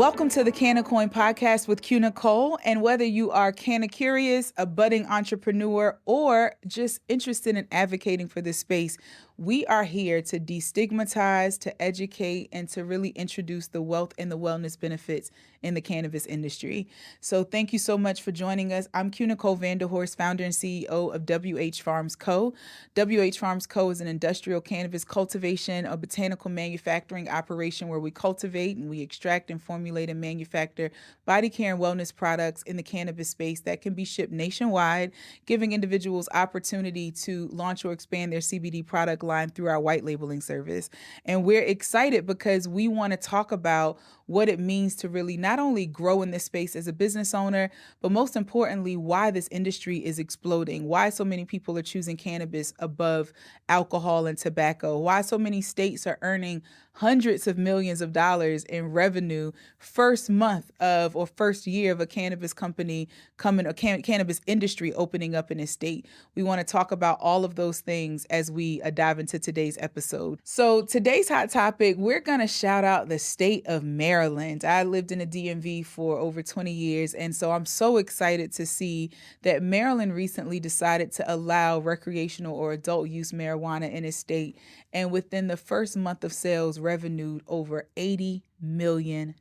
Welcome to the Canna Coin podcast with Q Nicole. And whether you are canna curious, a budding entrepreneur, or just interested in advocating for this space, we are here to destigmatize, to educate, and to really introduce the wealth and the wellness benefits in the cannabis industry. So thank you so much for joining us. I'm Q Nicole Vanderhorst, founder and CEO of WH Farms Co. WH Farms Co. is an industrial cannabis cultivation, a botanical manufacturing operation where we cultivate and we extract and formulate and manufacture body care and wellness products in the cannabis space that can be shipped nationwide, giving individuals opportunity to launch or expand their CBD product line through our white labeling service. And we're excited because we want to talk about what it means to really not only grow in this space as a business owner, but most importantly, why this industry is exploding, why so many people are choosing cannabis above alcohol and tobacco, why so many states are earning hundreds of millions of dollars in revenue first month of or first year of a cannabis company coming, a cannabis industry opening up in a state. We want to talk about all of those things as we dive into today's episode. So today's hot topic, we're going to shout out the state of Maryland. I lived in the DMV for over 20 years, and so I'm so excited to see that Maryland recently decided to allow recreational or adult use marijuana in its state, and within the first month of sales, revenued over $80 million.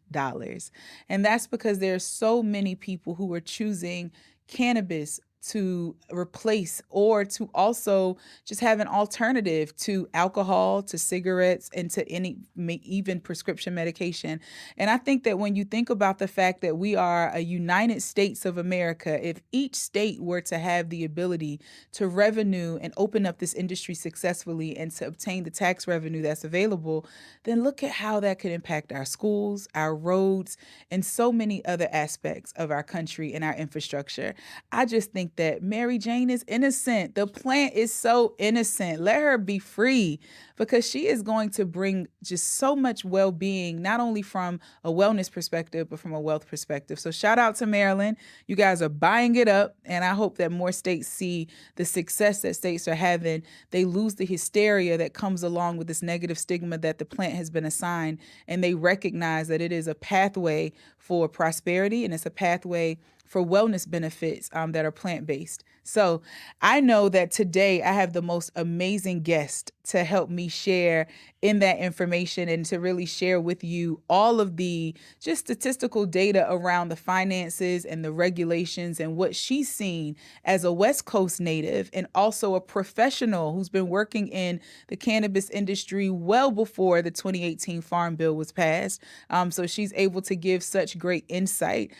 And that's because there are so many people who are choosing cannabis to replace or to also just have an alternative to alcohol, to cigarettes, and to any even prescription medication. And I think that when you think about the fact that we are a United States of America, if each state were to have the ability to revenue and open up this industry successfully and to obtain the tax revenue that's available, then look at how that could impact our schools, our roads, and so many other aspects of our country and our infrastructure. I just think that Mary Jane is innocent. The plant is so innocent. Let her be free, because she is going to bring just so much well-being, not only from a wellness perspective, but from a wealth perspective. So shout out to Maryland. You guys are buying it up, and I hope that more states see the success that states are having. They lose the hysteria that comes along with this negative stigma that the plant has been assigned, and they recognize that it is a pathway for prosperity, and it's a pathway for wellness benefits that are plant-based. So I know that today I have the most amazing guest to help me share in that information and to really share with you all of the just statistical data around the finances and the regulations and what she's seen as a West Coast native and also a professional who's been working in the cannabis industry well before the 2018 Farm Bill was passed. So she's able to give such great insight.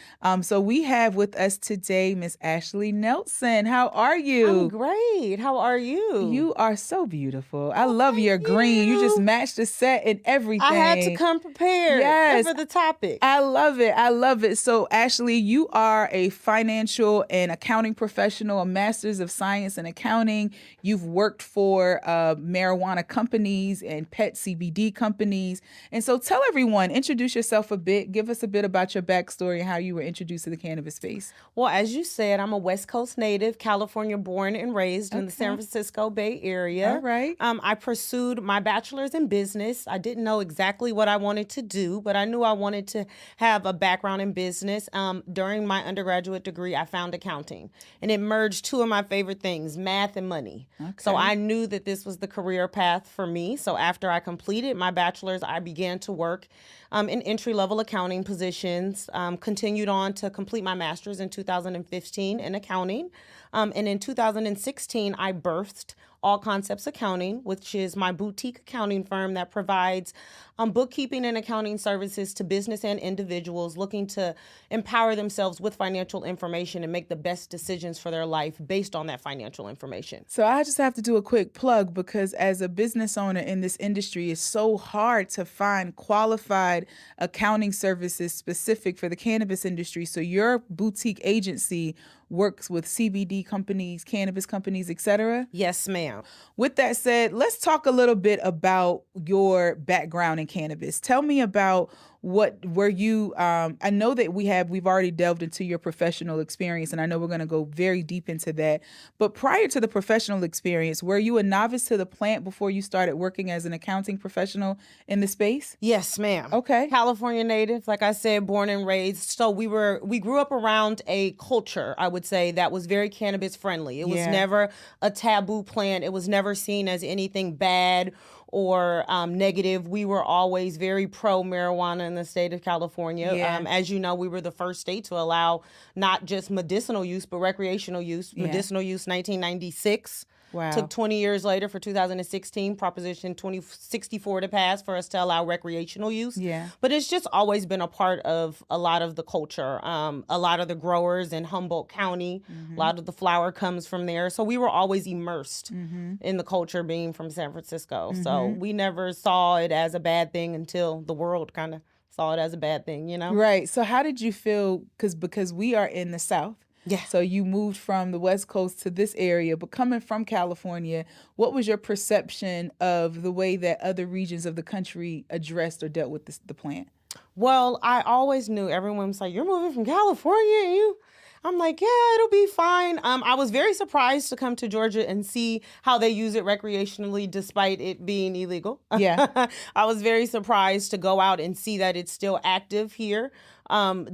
So we have with us today Miss Ashley Nelson. How are you? I'm great. How are you? You are so beautiful. I love your green. You just matched the set and everything. I had to come prepared for the topic. I love it. I love it. So Ashley, you are a financial and accounting professional, a master's of science in accounting. You've worked for marijuana companies and pet CBD companies. And so tell everyone, introduce yourself a bit. Give us a bit about your backstory and how you were introduced to the cannabis space. Well, as you said, I'm a West Coast native, California born and raised in the San Francisco Bay Area. All right. I pursued my bachelor's in business. I didn't know exactly what I wanted to do, but I knew I wanted to have a background in business. During my undergraduate degree, I found accounting, and it merged two of my favorite things, math and money. Okay. So I knew that this was the career path for me. So after I completed my bachelor's, I began to work in entry-level accounting positions, continued on to complete my master's in 2015 in accounting. And in 2016, I birthed All Concepts Accounting, which is my boutique accounting firm that provides bookkeeping and accounting services to business and individuals looking to empower themselves with financial information and make the best decisions for their life based on that financial information. So I just have to do a quick plug, because as a business owner in this industry, it's so hard to find qualified accounting services specific for the cannabis industry. So your boutique agency works with CBD companies, cannabis companies, etc.? Yes, ma'am. With that said, let's talk a little bit about your background in cannabis. Tell me about what were you, I know that we've already delved into your professional experience, and I know we're going to go very deep into that. But prior to the professional experience, were you a novice to the plant before you started working as an accounting professional in the space? Yes, ma'am. Okay. California native, like I said, born and raised. So we grew up around a culture, I would say, that was very cannabis friendly. It was never a taboo plant. It was never seen as anything bad or negative. We were always very pro marijuana in the state of California. Yeah. As you know, we were the first state to allow not just medicinal use, but recreational use. Yeah. Medicinal use, 1996. Wow. Took 20 years later for 2016, Proposition 2064 to pass for us to allow recreational use. Yeah. But it's just always been a part of a lot of the culture. A lot of the growers in Humboldt County, a lot of the flower comes from there. So we were always immersed in the culture being from San Francisco. So we never saw it as a bad thing until the world kind of saw it as a bad thing, you know? Right. So how did you feel? Because we are in the South. Yeah. So you moved from the West Coast to this area, but coming from California, what was your perception of the way that other regions of the country addressed or dealt with the plant? Well, I always knew everyone was like, "You're moving from California, you." I'm like, "Yeah, it'll be fine." I was very surprised to come to Georgia and see how they use it recreationally, despite it being illegal. Yeah. I was very surprised to go out and see that it's still active here,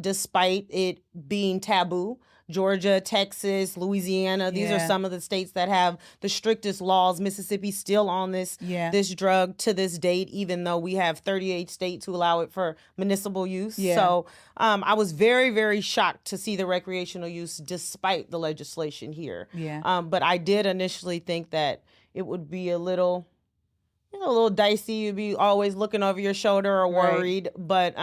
despite it being taboo. Georgia, Texas, Louisiana, these are some of the states that have the strictest laws. Mississippi's still on this drug to this date, even though we have 38 states who allow it for municipal use. Yeah. So I was very, very shocked to see the recreational use despite the legislation here. Yeah. But I did initially think that it would be a little dicey. You'd be always looking over your shoulder or worried. But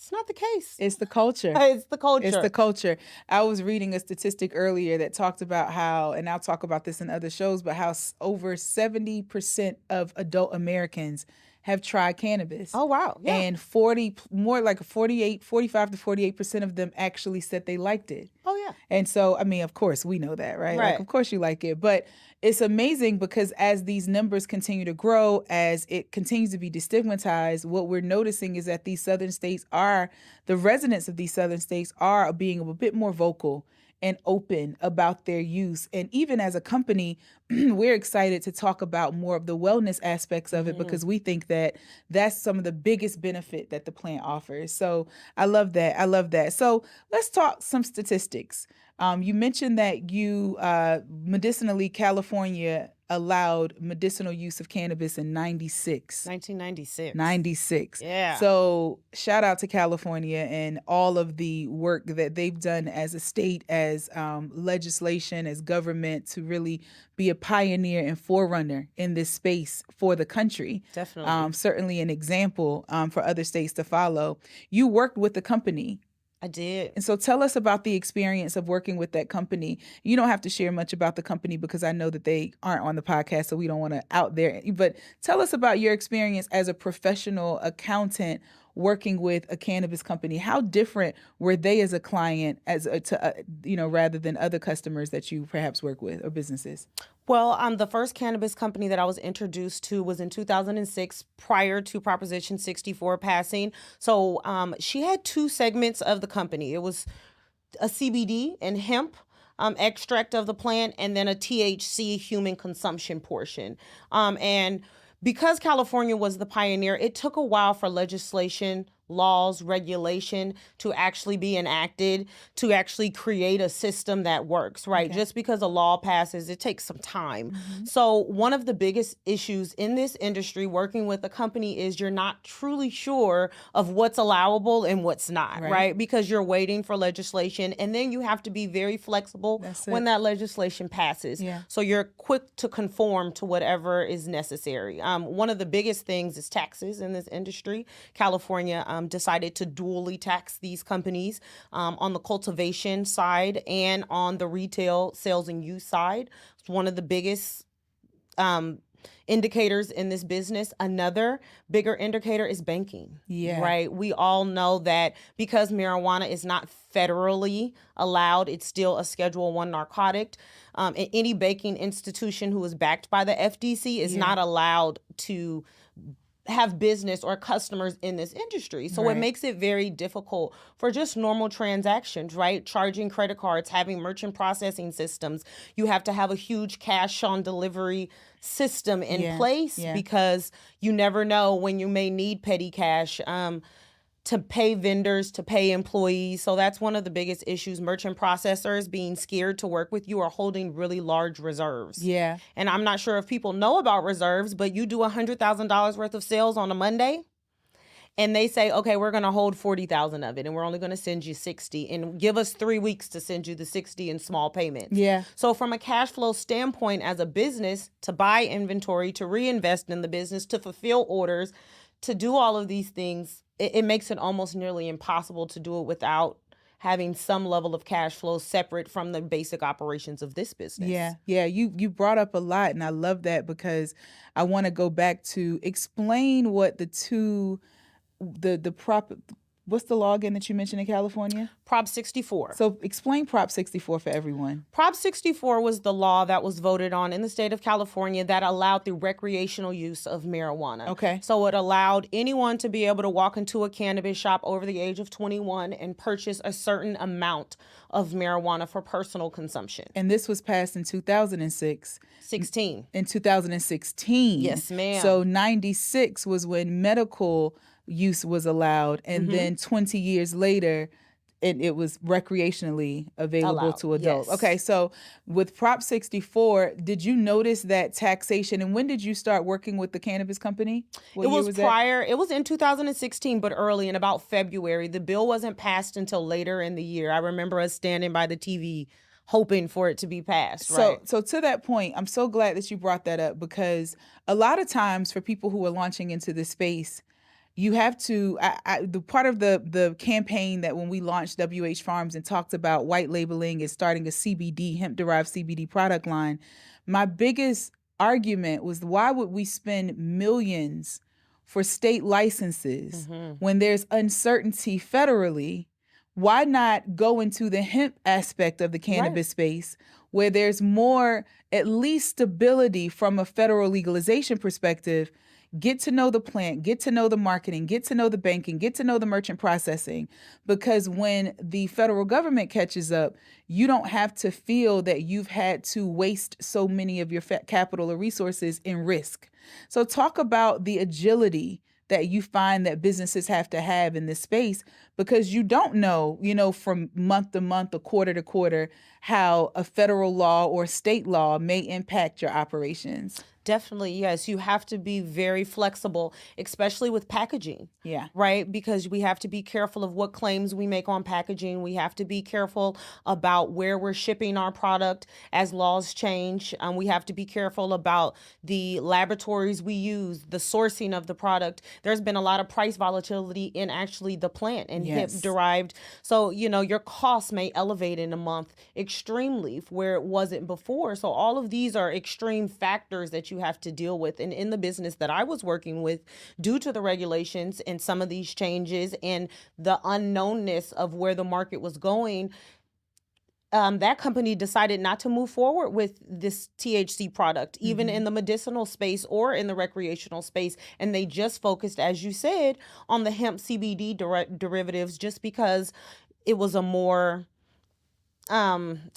it's not the case. It's the culture. It's the culture. It's the culture. I was reading a statistic earlier that talked about how, and I'll talk about this in other shows, but how over 70% of adult Americans have tried cannabis. Oh, wow. Yeah. And 45 to 48% of them actually said they liked it. Oh, yeah. And so, I mean, of course, we know that, right? Right. Like, of course you like it. But it's amazing because as these numbers continue to grow, as it continues to be destigmatized, what we're noticing is that the residents of these southern states are being a bit more vocal and open about their use. And even as a company, we're excited to talk about more of the wellness aspects of it because we think that that's some of the biggest benefit that the plant offers. So I love that. I love that. So let's talk some statistics. You mentioned that you medicinally, California allowed medicinal use of cannabis in 1996. 96. Yeah. So shout out to California and all of the work that they've done as a state, as legislation, as government to really be a pioneer and forerunner in this space for the country. Definitely. Certainly an example for other states to follow. You worked with the company. I did. And so tell us about the experience of working with that company. You don't have to share much about the company because I know that they aren't on the podcast, so we don't want to out there. But tell us about your experience as a professional accountant working with a cannabis company. How different were they as a client rather than other customers that you perhaps work with or businesses? Well, the first cannabis company that I was introduced to was in 2006, prior to Proposition 64 passing. So she had two segments of the company. It was a CBD and hemp extract of the plant, and then a THC human consumption portion. And because California was the pioneer, it took a while for legislation, laws, regulation to actually be enacted, to actually create a system that works, right? Okay. Just because a law passes, it takes some time. So one of the biggest issues in this industry working with a company is you're not truly sure of what's allowable and what's not, right? Because you're waiting for legislation, and then you have to be very flexible when that legislation passes. Yeah. So you're quick to conform to whatever is necessary. One of the biggest things is taxes in this industry. California decided to dually tax these companies on the cultivation side and on the retail sales and use side. It's one of the biggest indicators in this business. Another bigger indicator is banking. Yeah. Right. We all know that because marijuana is not federally allowed, it's still a Schedule I narcotic. And any banking institution who is backed by the FDC is not allowed to have business or customers in this industry. So it Right. makes it very difficult for just normal transactions, right? Charging credit cards, having merchant processing systems. You have to have a huge cash on delivery system in Yeah. place Yeah. because you never know when you may need petty cash. To pay vendors, to pay employees. So that's one of the biggest issues. Merchant processors being scared to work with you are holding really large reserves. Yeah. And I'm not sure if people know about reserves, but you do $100,000 worth of sales on a Monday and they say, okay, we're going to hold 40,000 of it and we're only going to send you 60 and give us 3 weeks to send you the 60 in small payments. Yeah. So from a cash flow standpoint as a business, to buy inventory, to reinvest in the business, to fulfill orders, to do all of these things, it makes it almost nearly impossible to do it without having some level of cash flow separate from the basic operations of this business. Yeah. Yeah. You brought up a lot, and I love that because I want to go back to explain what the prop. What's the law again that you mentioned in California? Prop 64. So explain Prop 64 for everyone. Prop 64 was the law that was voted on in the state of California that allowed the recreational use of marijuana. Okay. So it allowed anyone to be able to walk into a cannabis shop over the age of 21 and purchase a certain amount of marijuana for personal consumption. And this was passed in 2006. 16. In 2016. Yes, ma'am. So 96 was when medical use was allowed, and then 20 years later it was recreationally available Allowed, to adults. yes. Okay, so with Prop 64, did you notice that taxation, and when did you start working with the cannabis company? What It year was that? prior. It was in 2016, but early in about February. The bill wasn't passed until later in the year. I remember us standing by the TV hoping for it to be passed. Right. So to that point, I'm so glad that you brought that up, because a lot of times for people who are launching into this space, you have to, the part of the campaign that when we launched WH Farms and talked about white labeling and starting a CBD, hemp-derived CBD product line, my biggest argument was, why would we spend millions for state licenses when there's uncertainty federally? Why not go into the hemp aspect of the cannabis space where there's more, at least, stability from a federal legalization perspective? Get to know the plant, get to know the marketing, get to know the banking, get to know the merchant processing. Because when the federal government catches up, you don't have to feel that you've had to waste so many of your capital or resources in risk. So talk about the agility that you find that businesses have to have in this space, because you don't know, from month to month or quarter to quarter, how a federal law or state law may impact your operations. Definitely, yes. You have to be very flexible, especially with packaging. Yeah. Right? Because we have to be careful of what claims we make on packaging. We have to be careful about where we're shipping our product as laws change. We have to be careful about the laboratories we use, the sourcing of the product. There's been a lot of price volatility in actually the plant and hemp derived. So, your costs may elevate in a month extremely where it wasn't before. So all of these are extreme factors that you have to deal with. And in the business that I was working with, due to the regulations and some of these changes and the unknownness of where the market was going, that company decided not to move forward with this THC product, even in the medicinal space or in the recreational space. And they just focused, as you said, on the hemp CBD derivatives, just because it was a more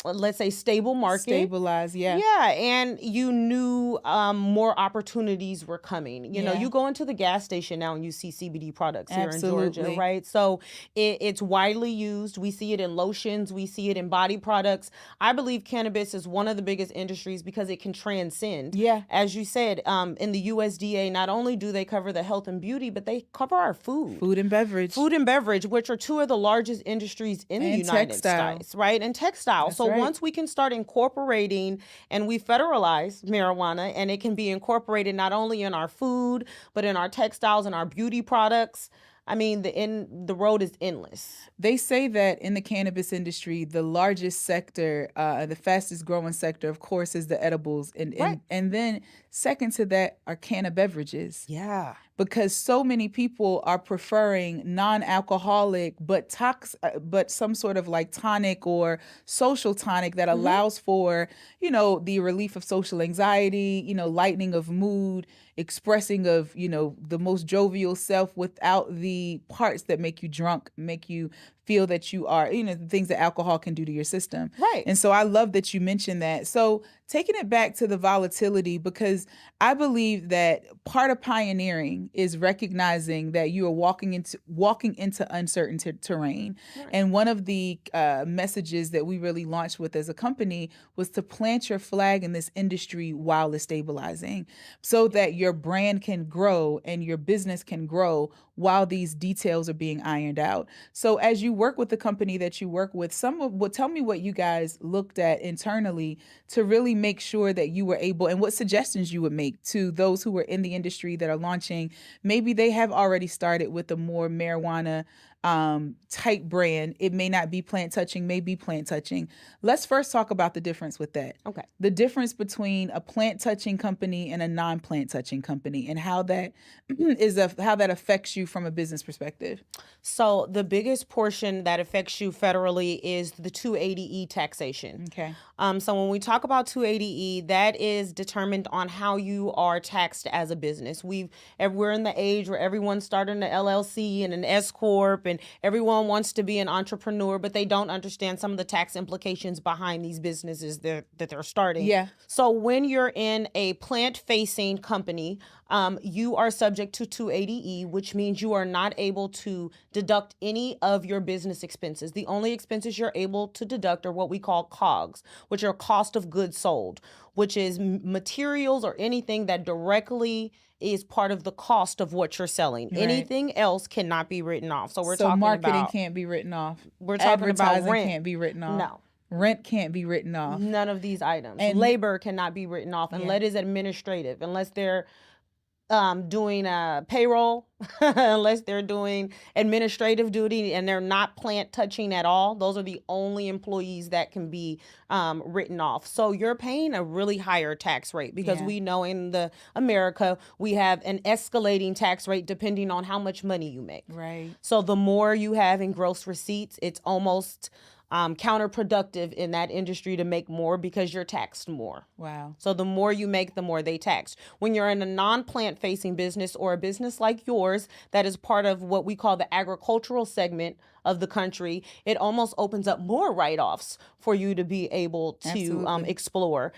let's say stable market. Stabilized, yeah. Yeah, and you knew more opportunities were coming. You go into the gas station now and you see CBD products here in Georgia, right? So it's widely used. We see it in lotions. We see it in body products. I believe cannabis is one of the biggest industries because it can transcend. Yeah. As you said, in the USDA, not only do they cover the health and beauty, but they cover our food. Food and beverage. Food and beverage, which are two of the largest industries in the United States, right? And textile. That's so right. once we can start incorporating, and we federalize marijuana, and it can be incorporated not only in our food, but in our textiles and our beauty products, I mean, the road is endless. They say that in the cannabis industry, the largest sector, the fastest growing sector, of course, is the edibles. And then second to that are canna beverages. Yeah. because so many people are preferring non-alcoholic but some sort of like tonic or social tonic that allows for, the relief of social anxiety, lightening of mood, expressing of, the most jovial self without the parts that make you drunk, make you feel that you are, the things that alcohol can do to your system. Right. And so I love that you mentioned that. So taking it back to the volatility, because I believe that part of pioneering is recognizing that you are walking into uncertain terrain. Right. And one of the messages that we really launched with as a company was to plant your flag in this industry while it's stabilizing, so that your brand can grow and your business can grow while these details are being ironed out. So as you work with the company that you work with, tell me what you guys looked at internally to really make sure that you were able, and what suggestions you would make to those who are in the industry that are launching. Maybe they have already started with a more marijuana type brand. It may not be plant touching, may be plant touching. Let's first talk about the difference with that. Okay. The difference between a plant touching company and a non-plant touching company, and how that how that affects you from a business perspective. So the biggest portion that affects you federally is the 280E taxation. Okay. So when we talk about 280E, that is determined on how you are taxed as a business. We're in the age where everyone's starting an LLC and an S corp, and everyone wants to be an entrepreneur, but they don't understand some of the tax implications behind these businesses that they're starting. Yeah. So when you're in a plant-facing company, you are subject to 280E, which means you are not able to deduct any of your business expenses. The only expenses you're able to deduct are what we call COGS, which are cost of goods sold, which is materials or anything that directly is part of the cost of what you're selling. Right. Anything else cannot be written off. So So marketing can't be written off. We're talking about Advertising rent. can't be written off. No. Rent can't be written off. None of these items. And labor cannot be written off unless it's administrative, unless they're doing payroll, unless they're doing administrative duty and they're not plant touching at all. Those are the only employees that can be written off. So you're paying a really higher tax rate because we know in America, we have an escalating tax rate depending on how much money you make. Right. So the more you have in gross receipts, it's almost counterproductive in that industry to make more because you're taxed more. Wow. So the more you make, the more they tax. When you're in a non-plant facing business or a business like yours that is part of what we call the agricultural segment of the country, it almost opens up more write-offs for you to be able to explore.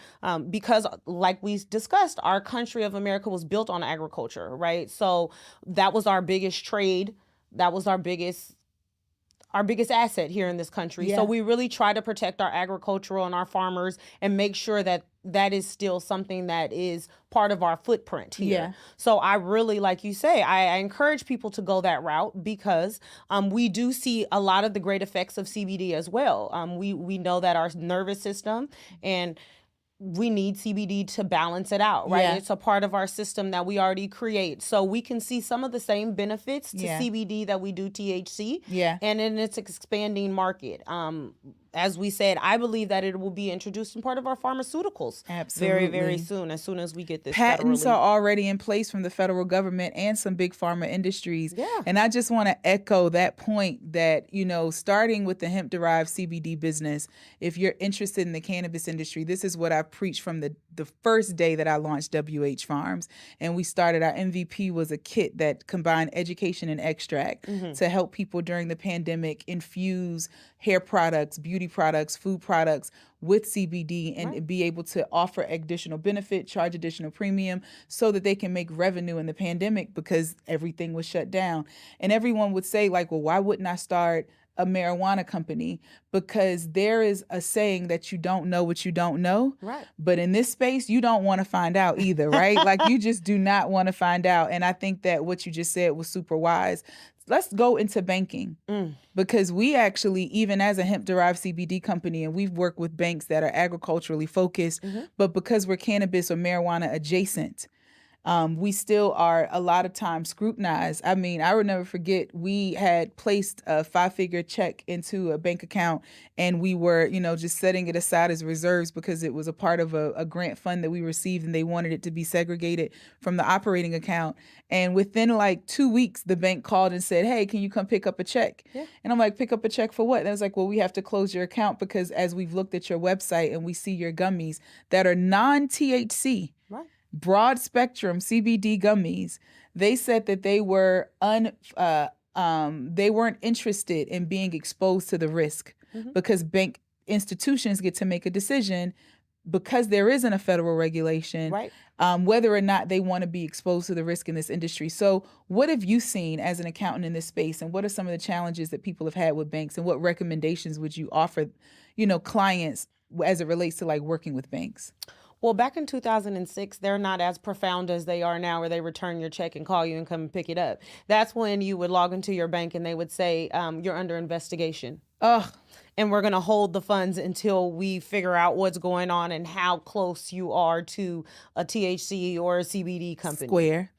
Because like we discussed, our country of America was built on agriculture, right? So that was our biggest trade. That was our biggest asset here in this country. Yeah. So we really try to protect our agricultural and our farmers and make sure that that is still something that is part of our footprint here. Yeah. So I really, like you say, I encourage people to go that route because we do see a lot of the great effects of CBD as well. We know that our nervous system and we need CBD to balance it out, right? Yeah. It's a part of our system that we already create. So we can see some of the same benefits to Yeah. CBD that we do THC. Yeah. And in its expanding market. As we said, I believe that it will be introduced in part of our pharmaceuticals Absolutely. very, very soon, as we get this Patents federally. are already in place from the federal government and some big pharma industries. Yeah. And I just want to echo that point that, starting with the hemp-derived CBD business, if you're interested in the cannabis industry, this is what I preached from the first day that I launched WH Farms. And we started, our MVP was a kit that combined education and extract to help people during the pandemic infuse hair products, beauty products, food products with CBD and be able to offer additional benefit, charge additional premium so that they can make revenue in the pandemic because everything was shut down. And everyone would say like, well, why wouldn't I start a marijuana company? Because there is a saying that you don't know what you don't know. Right. But in this space, you don't want to find out either, right? Like you just do not want to find out. And I think that what you just said was super wise. Let's go into banking because we actually, even as a hemp-derived CBD company, and we've worked with banks that are agriculturally focused, but because we're cannabis or marijuana adjacent, We still are a lot of times scrutinized. I mean, I would never forget, we had placed a 5-figure check into a bank account, and we were, just setting it aside as reserves because it was a part of a grant fund that we received, and they wanted it to be segregated from the operating account. And within like 2 weeks, the bank called and said, "Hey, can you come pick up a check?" Yeah. And I'm like, "Pick up a check for what?" And I was like, "Well, we have to close your account because as we've looked at your website and we see your gummies that are non-THC, Right. broad spectrum CBD gummies, they said that they were they weren't interested in being exposed to the risk because bank institutions get to make a decision because there isn't a federal regulation, Right. Whether or not they want to be exposed to the risk in this industry." So what have you seen as an accountant in this space, and what are some of the challenges that people have had with banks, and what recommendations would you offer, clients as it relates to like working with banks? Well, back in 2006, they're not as profound as they are now, where they return your check and call you and come and pick it up. That's when you would log into your bank and they would say, you're under investigation. Ugh. And we're going to hold the funds until we figure out what's going on and how close you are to a THC or a CBD company. Square.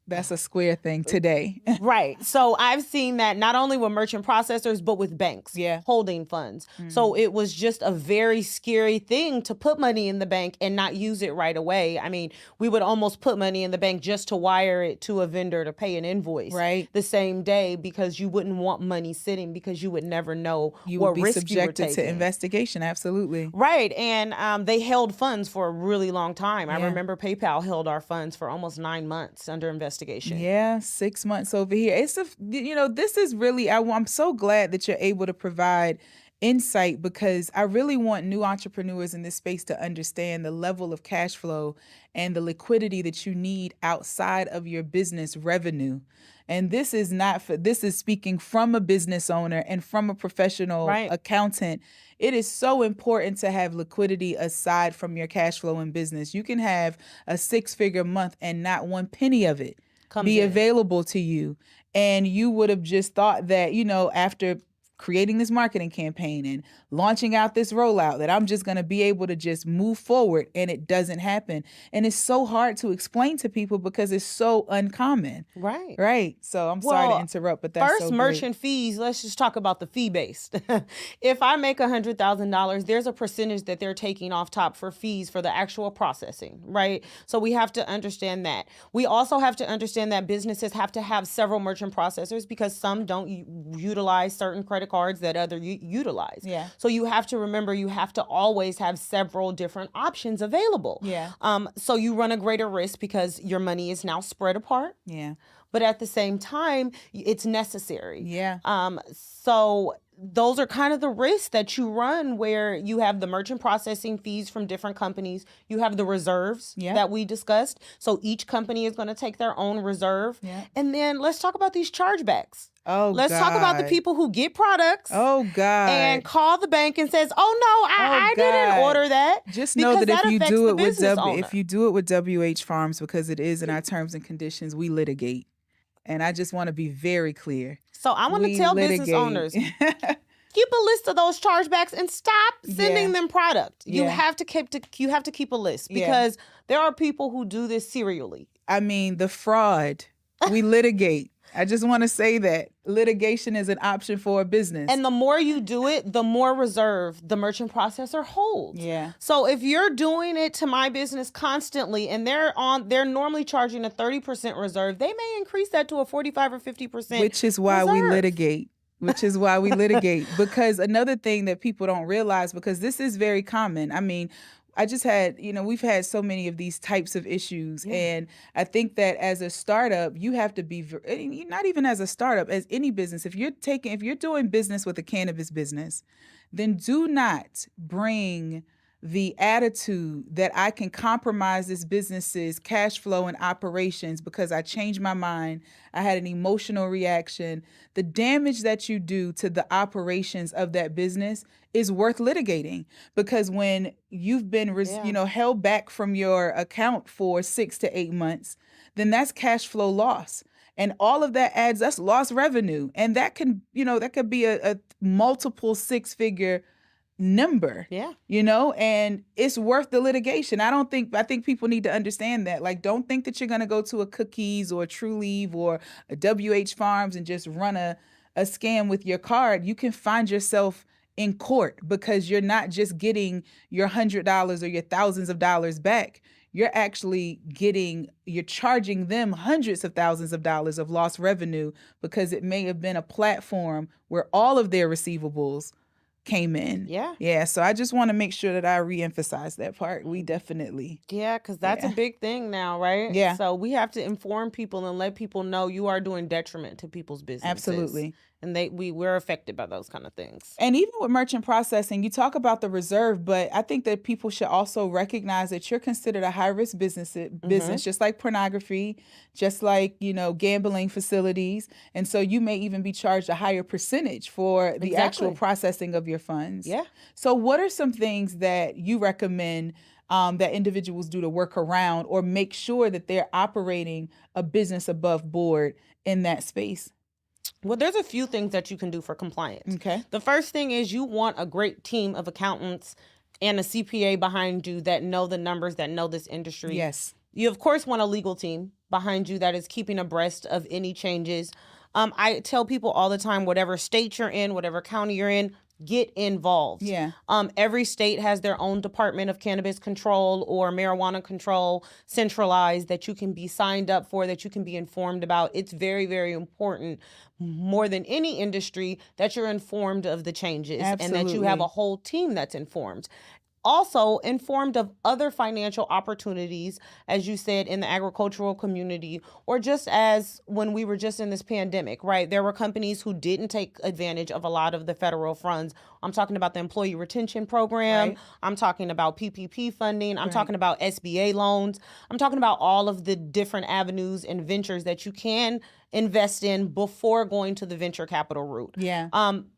That's a Square thing today. Right. So I've seen that not only with merchant processors, but with banks holding funds. So it was just a very scary thing to put money in the bank and not use it right away. I mean, we would almost put money in the bank just to wire it to a vendor to pay an invoice the same day, because you wouldn't want money sitting, because you would never know You what would be risk you were subjected taking. to investigation. Absolutely. Right. And they held funds for a really long time. I remember PayPal held our funds for almost 9 months under investigation. Yeah, 6 months over here. It's this is really, I'm so glad that you're able to provide insight, because I really want new entrepreneurs in this space to understand the level of cash flow and the liquidity that you need outside of your business revenue. And this is speaking from a business owner and from a professional accountant. It is so important to have liquidity aside from your cash flow in business. You can have a 6-figure month and not one penny of it be available to you. And you would have just thought that, after creating this marketing campaign and launching out this rollout, that I'm just going to be able to just move forward, and it doesn't happen. And it's so hard to explain to people because it's so uncommon. Right. So I'm sorry to interrupt, but that's first, so great. merchant fees, let's just talk about the fee-based. If I make $100,000, there's a percentage that they're taking off top for fees for the actual processing, right? So we have to understand that. We also have to understand that businesses have to have several merchant processors, because some don't utilize certain credit cards that other utilize. Yeah. So you have to remember, you have to always have several different options available. Yeah. So you run a greater risk because your money is now spread apart. Yeah. But at the same time, it's necessary. Yeah. So those are kind of the risks that you run, where you have the merchant processing fees from different companies. You have the reserves that we discussed. So each company is going to take their own reserve. Yeah. And then let's talk about these chargebacks. Let's God. talk about the people who get products. Oh, God. And call the bank and says, "Oh no, I didn't order that." Just know that if you do it with WH Farms, because it is in our terms and conditions, we litigate. And I just want to be very clear. So I want to tell business owners, keep a list of those chargebacks and stop sending them product. You have to keep a list, because there are people who do this serially. I mean, the fraud, we litigate. I just want to say that litigation is an option for a business. And the more you do it, the more reserve the merchant processor holds. Yeah. So if you're doing it to my business constantly, and they're normally charging a 30% reserve, they may increase that to a 45 or 50%. Which is why we litigate. Because another thing that people don't realize, because this is very common. I mean, I just had, we've had so many of these types of issues. And I think that as a startup, you have to be, not even as a startup, as any business, if you're doing business with a cannabis business, then do not bring the attitude that I can compromise this business's cash flow and operations because I changed my mind. I had an emotional reaction. The damage that you do to the operations of that business is worth litigating, because when you've been held back from your account for 6 to 8 months, then that's cash flow loss. And all of that adds us lost revenue. And that can, that could be a multiple 6-figure number. Yeah. And it's worth the litigation. I think people need to understand that. Like, don't think that you're going to go to a Cookies or a True Leave or a WH Farms and just run a scam with your card. You can find yourself in court because you're not just getting your $100 or your thousands of dollars back. You're charging them hundreds of thousands of dollars of lost revenue because it may have been a platform where all of their receivables came in. Yeah. So I just want to make sure that I reemphasize that part. We definitely. Yeah, because that's a big thing now, right? Yeah. So we have to inform people and let people know you are doing detriment to people's businesses. Absolutely. And we're affected by those kind of things. And even with merchant processing, you talk about the reserve, but I think that people should also recognize that you're considered a high-risk business, just like pornography, just like, gambling facilities. And so you may even be charged a higher percentage for the actual processing of your funds. Yeah. So what are some things that you recommend that individuals do to work around or make sure that they're operating a business above board in that space? Well, there's a few things that you can do for compliance. Okay. The first thing is you want a great team of accountants and a CPA behind you that know the numbers, that know this industry. Yes. You, of course, want a legal team behind you that is keeping abreast of any changes. I tell people all the time, whatever state you're in, whatever county you're in, get involved. Yeah. Every state has their own department of cannabis control or marijuana control centralized that you can be signed up for, that you can be informed about. It's very, very important, more than any industry, that you're informed of the changes. Absolutely. And that you have a whole team that's informed. Also informed of other financial opportunities, as you said, in the agricultural community, or just as when we were just in this pandemic, right? There were companies who didn't take advantage of a lot of the federal funds. I'm talking about the Employee Retention Program. Right. I'm talking about PPP funding. I'm talking about SBA loans. I'm talking about all of the different avenues and ventures that you can invest in before going to the venture capital route. Yeah.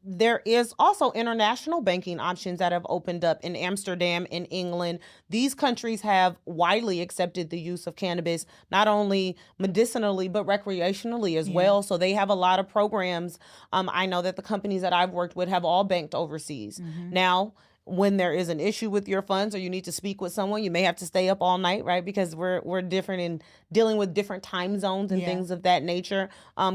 There is also international banking options that have opened up in Amsterdam, in England. These countries have widely accepted the use of cannabis, not only medicinally, but recreationally as well. So they have a lot of programs. I know that the companies that I've worked with have all banked overseas. Now, when there is an issue with your funds or you need to speak with someone, you may have to stay up all night, right? Because we're different in dealing with different time zones and things of that nature,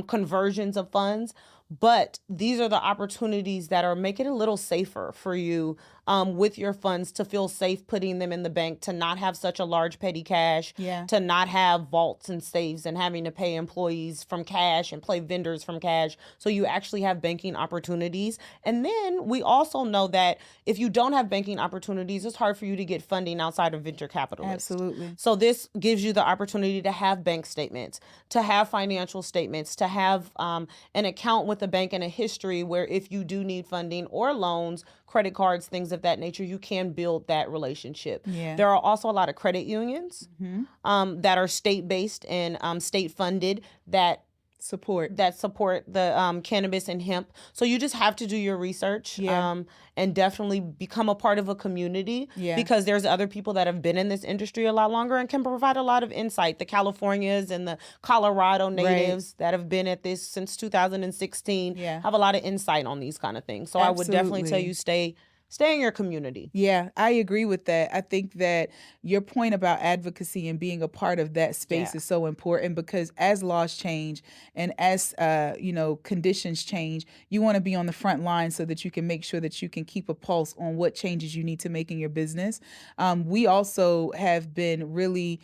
conversions of funds. But these are the opportunities that are making it a little safer for you with your funds, to feel safe putting them in the bank, to not have such a large petty cash, to not have vaults and safes and having to pay employees from cash and pay vendors from cash. So you actually have banking opportunities. And then we also know that if you don't have banking opportunities, it's hard for you to get funding outside of venture capitalists. Absolutely. So this gives you the opportunity to have bank statements, to have financial statements, to have an account with the bank and a history where if you do need funding or loans, credit cards, things of that nature, you can build that relationship. There are also a lot of credit unions that are state-based and state-funded that support the cannabis and hemp. So you just have to do your research and definitely become a part of a community because there's other people that have been in this industry a lot longer and can provide a lot of insight. The Californias and the Colorado natives that have been at this since 2016 have a lot of insight on these kind of things. So I would definitely tell you stay in your community. Yeah, I agree with that. I think that your point about advocacy and being a part of that space is so important because as laws change and as conditions change, you want to be on the front line so that you can make sure that you can keep a pulse on what changes you need to make in your business. We also have been really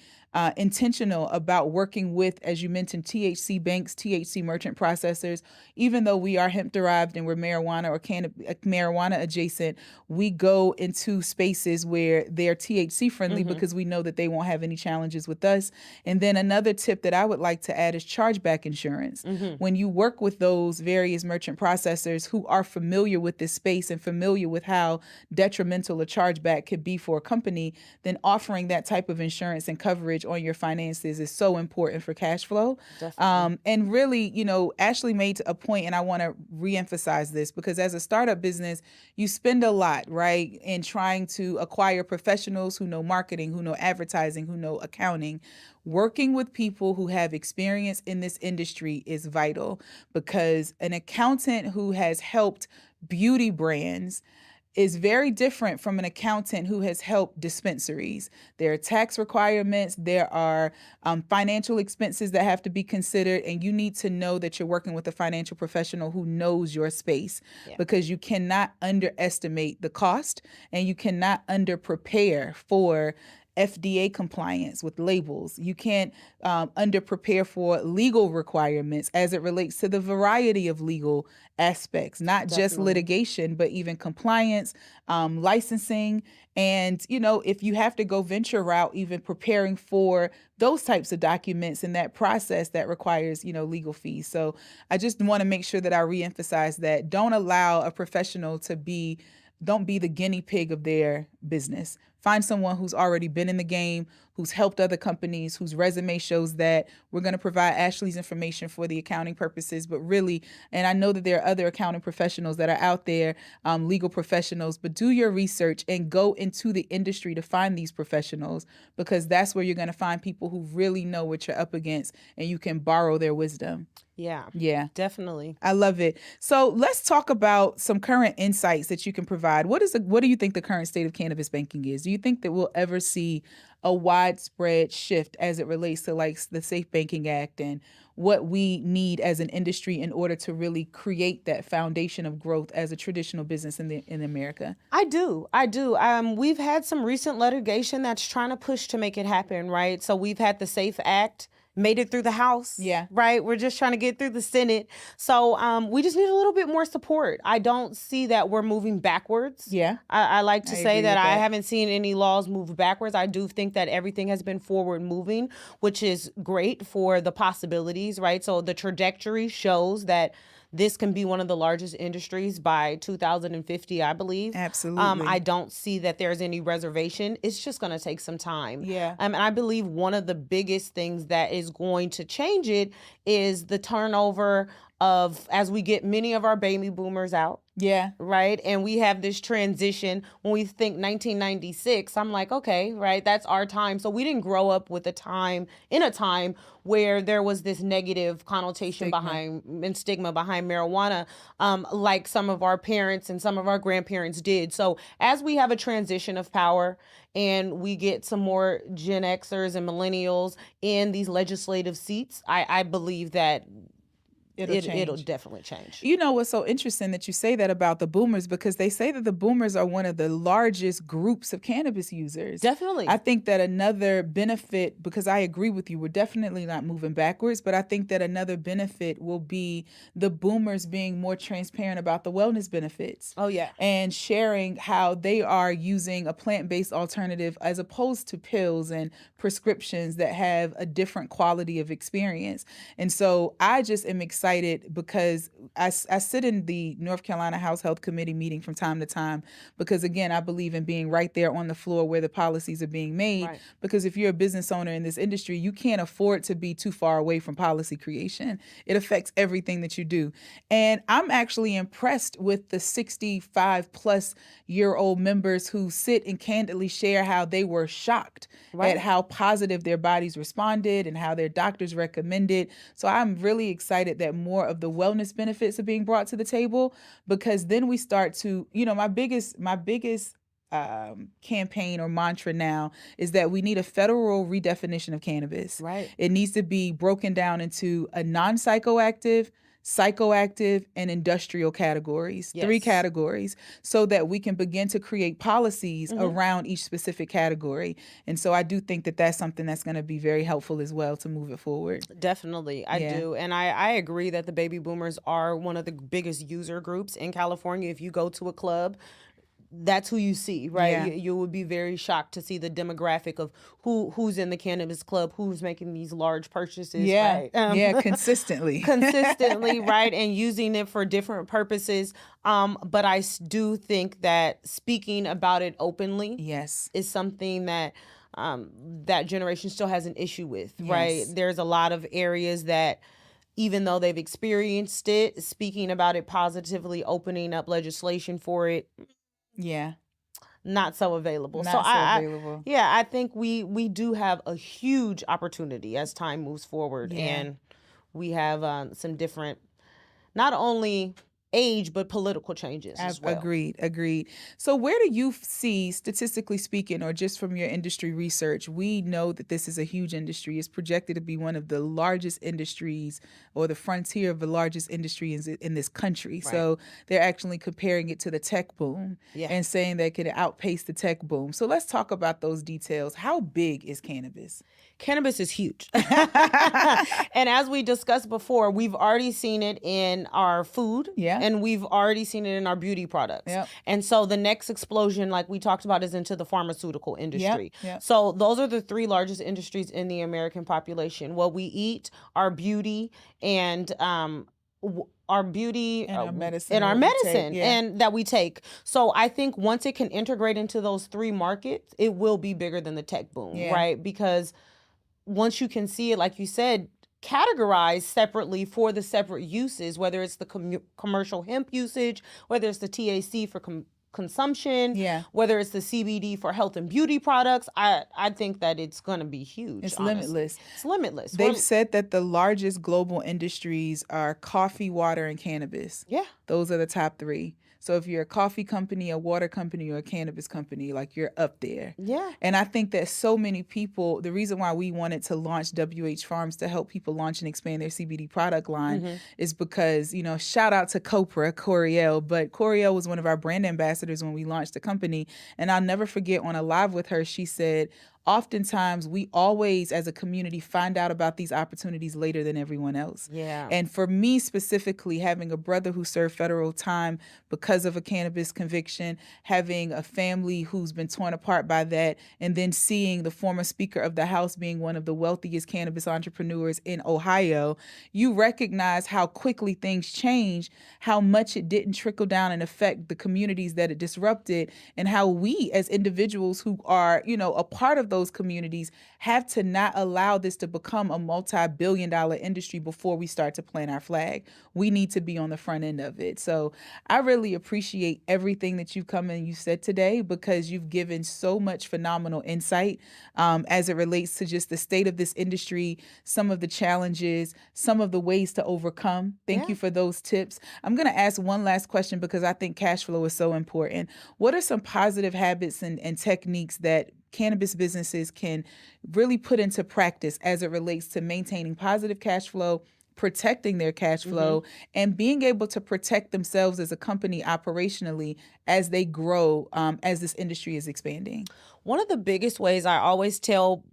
intentional about working with, as you mentioned, THC banks, THC merchant processors. Even though we are hemp derived and we're marijuana or marijuana adjacent, we go into spaces where they're THC friendly because we know that they won't have any challenges with us. And then another tip that I would like to add is chargeback insurance. When you work with those various merchant processors who are familiar with this space and familiar with how detrimental a chargeback could be for a company, then offering that type of insurance and coverage on your finances is so important for cash flow. And really, Ashley made a point, and I want to reemphasize this because as a startup business, you spend a lot, right, in trying to acquire professionals who know marketing, who know advertising, who know accounting. Working with people who have experience in this industry is vital because an accountant who has helped beauty brands is very different from an accountant who has helped dispensaries. There are tax requirements, there are financial expenses that have to be considered, and you need to know that you're working with a financial professional who knows your space, because you cannot underestimate the cost and you cannot under prepare for FDA compliance with labels. You can't under prepare for legal requirements as it relates to the variety of legal aspects, not just litigation, but even compliance, licensing. And, if you have to go venture route, even preparing for those types of documents and that process that requires, legal fees. So I just want to make sure that I reemphasize that. Don't allow a professional don't be the guinea pig of their business. Find someone who's already been in the game, who's helped other companies, whose resume shows that. We're going to provide Ashley's information for the accounting purposes, but really, and I know that there are other accounting professionals that are out there, legal professionals, but do your research and go into the industry to find these professionals, because that's where you're going to find people who really know what you're up against and you can borrow their wisdom. Yeah, definitely. I love it. So let's talk about some current insights that you can provide. What do you think the current state of cannabis banking is? Do you think that we'll ever see a widespread shift as it relates to like the Safe Banking Act and what we need as an industry in order to really create that foundation of growth as a traditional business in America? I do. We've had some recent litigation that's trying to push to make it happen, right? So we've had the Safe Act, made it through the House. Yeah. Right. We're just trying to get through the Senate. So we just need a little bit more support. I don't see that we're moving backwards. Yeah. I like to say agree that with I that. haven't seen any laws move backwards. I do think that everything has been forward moving, which is great for the possibilities, right? So the trajectory shows that this can be one of the largest industries by 2050, I believe. Absolutely. I don't see that there's any reservation. It's just going to take some time. Yeah. And I believe one of the biggest things that is going to change it is the turnover of, as we get many of our baby boomers out. Yeah. Right. And we have this transition. When we think 1996, I'm like, okay, right, that's our time. So we didn't grow up with a time where there was this negative connotation stigma behind marijuana, like some of our parents and some of our grandparents did. So as we have a transition of power and we get some more Gen Xers and millennials in these legislative seats, I believe that it'll definitely change. You know what's so interesting that you say that about the boomers, because they say that the boomers are one of the largest groups of cannabis users. Definitely. I think that another benefit, because I agree with you, we're definitely not moving backwards, but I think that another benefit will be the boomers being more transparent about the wellness benefits. Oh, yeah. And sharing how they are using a plant-based alternative as opposed to pills and prescriptions that have a different quality of experience. And so I just am excited because I sit in the North Carolina House Health Committee meeting from time to time, because again, I believe in being right there on the floor where the policies are being made. Right. Because if you're a business owner in this industry, you can't afford to be too far away from policy creation. It affects everything that you do. And I'm actually impressed with the 65 plus year old members who sit and candidly share how they were shocked at how positive their bodies responded and how their doctors recommended. So I'm really excited that more of the wellness benefits are being brought to the table, because then we start to, my biggest campaign or mantra now is that we need a federal redefinition of cannabis. Right. It needs to be broken down into a non-psychoactive, psychoactive, and industrial categories, 3 categories, so that we can begin to create policies around each specific category. And so I do think that that's something that's going to be very helpful as well to move it forward. Definitely. I do. And I agree that the baby boomers are one of the biggest user groups in California. If you go to a club, that's who you see, right? Yeah. You would be very shocked to see the demographic of who's in the cannabis club, who's making these large purchases. Yeah, right? Consistently. Right, and using it for different purposes. But I do think that speaking about it openly, is something that that generation still has an issue with, right? There's a lot of areas that, even though they've experienced it, speaking about it positively, opening up legislation for it, not so available. I think we do have a huge opportunity as time moves forward, and we have some different, not only age, but political changes as well. Agreed. So where do you see, statistically speaking, or just from your industry research, we know that this is a huge industry. It's projected to be one of the largest industries, or the frontier of the largest industry in this country. Right. So they're actually comparing it to the tech boom and saying that it could outpace the tech boom. So let's talk about those details. How big is cannabis? Cannabis is huge. And as we discussed before, we've already seen it in our food, and we've already seen it in our beauty products. And so the next explosion, like we talked about, is into the pharmaceutical industry. So those are the three largest industries in the American population. What we eat, our beauty, and our beauty and our medicine, and that we take. So I think once it can integrate into those three markets, it will be bigger than the tech boom, right? Because once you can see it, like you said, categorized separately for the separate uses, whether it's the commercial hemp usage, whether it's the THC for consumption, whether it's the CBD for health and beauty products, I think that it's going to be huge. It's limitless. It's limitless. They've said that the largest global industries are coffee, water, and cannabis. Those are the top three. So if you're a coffee company, a water company, or a cannabis company, like, you're up there. And I think that so many people, the reason why we wanted to launch WH Farms to help people launch and expand their CBD product line is because, you know, shout out to Coriel, but Coriel was one of our brand ambassadors when we launched the company. And I'll never forget, on a live with her, she said, oftentimes we always as a community find out about these opportunities later than everyone else. And for me specifically, having a brother who served federal time because of a cannabis conviction, having a family who's been torn apart by that, and then seeing the former Speaker of the House being one of the wealthiest cannabis entrepreneurs in Ohio, you recognize how quickly things change, how much it didn't trickle down and affect the communities that it disrupted, and how we as individuals who are, you know, a part of those communities have to not allow this to become a multi-billion-dollar industry before we start to plant our flag. We need to be on the front end of it. So I really appreciate everything that you've come and you said today, because you've given so much phenomenal insight as it relates to just the state of this industry, some of the challenges, some of the ways to overcome. Thank you for those tips. I'm going to ask one last question because I think cash flow is so important. What are some positive habits and techniques that cannabis businesses can really put into practice as it relates to maintaining positive cash flow, protecting their cash flow, and being able to protect themselves as a company operationally as they grow, as this industry is expanding? One of the biggest ways I always tell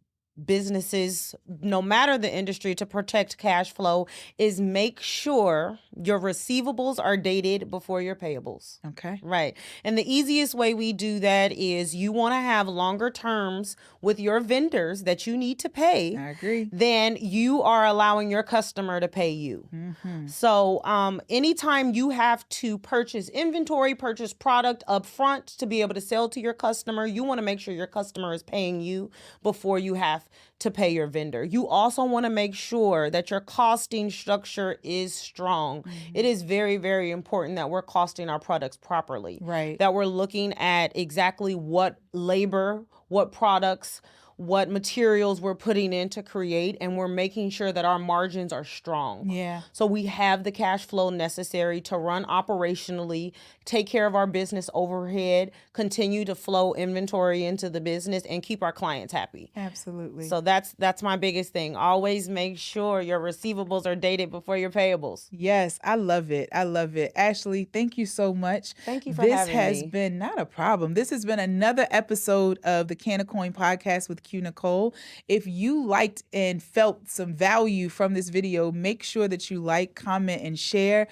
businesses, no matter the industry, to protect cash flow is make sure your receivables are dated before your payables. Okay. Right. And the easiest way we do that is you want to have longer terms with your vendors that you need to pay. I agree. Than you are allowing your customer to pay you. So anytime you have to purchase inventory, purchase product up front to be able to sell to your customer, you want to make sure your customer is paying you before you have to pay your vendor. You also want to make sure that your costing structure is strong. It is very, very important that we're costing our products properly. Right. That we're looking at exactly what labor, what products, what materials we're putting in to create, and we're making sure that our margins are strong. So we have the cash flow necessary to run operationally, take care of our business overhead, continue to flow inventory into the business, and keep our clients happy. Absolutely. So that's my biggest thing. Always make sure your receivables are dated before your payables. Yes, I love it. I love it. Ashley, thank you so much. Thank you for this having has me. been not a problem. This has been another episode of the Can of Coin podcast with Q Nicole. If you liked and felt some value from this video, make sure that you like, comment, and share.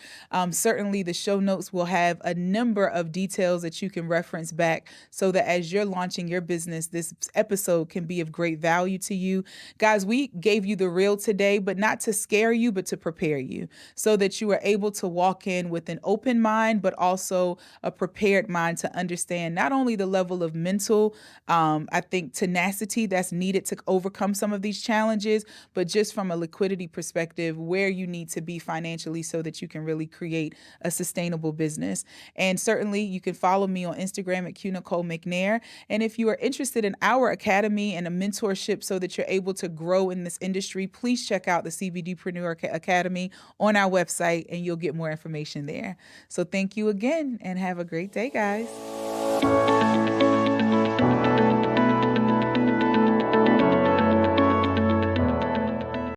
Certainly the show notes will have a number of details that you can reference back so that as you're launching your business, this episode can be of great value to you. Guys, we gave you the real today, but not to scare you, but to prepare you so that you are able to walk in with an open mind, but also a prepared mind to understand not only the level of mental I think tenacity that's needed to overcome some of these challenges, but just from a liquidity perspective, where you need to be financially so that you can really create a sustainable business. And certainly you can follow me on Instagram at QNicoleMcNair. And if you are interested in our academy and a mentorship so that you're able to grow in this industry, please check out the CBDpreneur Academy on our website and you'll get more information there. So thank you again and have a great day, guys.